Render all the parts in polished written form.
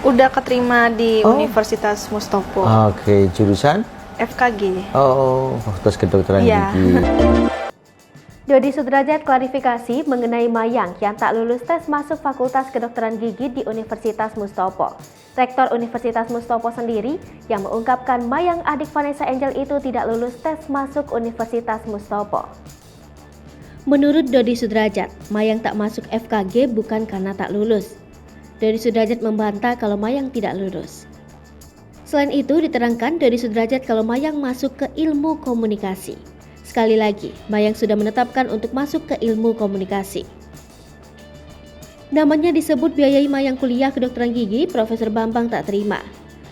Udah keterima di Oh. Universitas Mustopo. Oke, jurusan? FKG. Oh, Fakultas Kedokteran Iya. Gigi. Dodi Sudrajat klarifikasi mengenai Mayang yang tak lulus tes masuk Fakultas Kedokteran Gigi di Universitas Mustopo. Rektor Universitas Mustopo sendiri yang mengungkapkan Mayang adik Vanessa Angel itu tidak lulus tes masuk Universitas Mustopo. Menurut Dodi Sudrajat, Mayang tak masuk FKG bukan karena tak lulus. Dodi Sudrajat membantah kalau Mayang tidak lulus. Selain itu diterangkan Dodi Sudrajat kalau Mayang masuk ke ilmu komunikasi. Sekali lagi, Mayang sudah menetapkan untuk masuk ke ilmu komunikasi. Namanya disebut biayai Mayang kuliah kedokteran gigi, Profesor Bambang tak terima.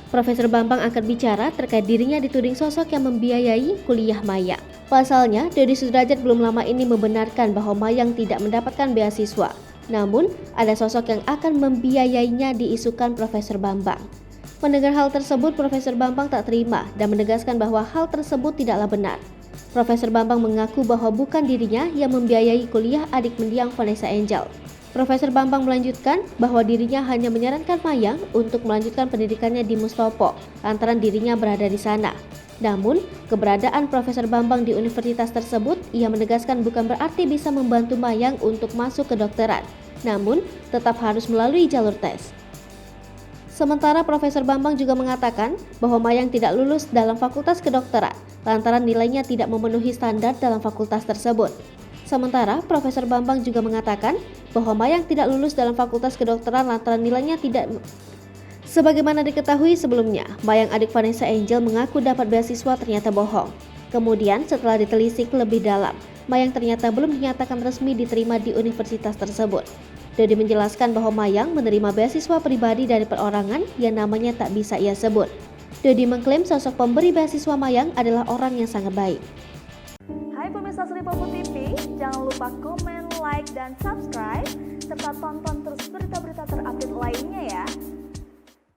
Profesor Bambang angkat bicara terkait dirinya dituding sosok yang membiayai kuliah Mayang. Pasalnya, Dodi Sudrajat belum lama ini membenarkan bahwa Mayang tidak mendapatkan beasiswa. Namun, ada sosok yang akan membiayainya diisukan Profesor Bambang. Mendengar hal tersebut, Profesor Bambang tak terima dan menegaskan bahwa hal tersebut tidaklah benar. Profesor Bambang mengaku bahwa bukan dirinya yang membiayai kuliah adik mendiang Vanessa Angel. Profesor Bambang melanjutkan bahwa dirinya hanya menyarankan Mayang untuk melanjutkan pendidikannya di Mustopo lantaran dirinya berada di sana. Namun, keberadaan Profesor Bambang di universitas tersebut ia menegaskan bukan berarti bisa membantu Mayang untuk masuk kedokteran, namun tetap harus melalui jalur tes. Sementara Profesor Bambang juga mengatakan bahwa Mayang tidak lulus dalam fakultas kedokteran lantaran nilainya tidak memenuhi standar dalam fakultas tersebut. Sementara Profesor Bambang juga mengatakan bahwa Mayang tidak lulus dalam fakultas kedokteran lantaran nilainya tidak. Sebagaimana diketahui sebelumnya, Mayang adik Vanessa Angel mengaku dapat beasiswa ternyata bohong. Kemudian setelah ditelisik lebih dalam, Mayang ternyata belum dinyatakan resmi diterima di universitas tersebut. Dodi menjelaskan bahwa Mayang menerima beasiswa pribadi dari perorangan yang namanya tak bisa ia sebut. Dodi mengklaim sosok pemberi beasiswa Mayang adalah orang yang sangat baik. Hai pemirsa Sri Popo TV, jangan lupa komen, like, dan subscribe, serta tonton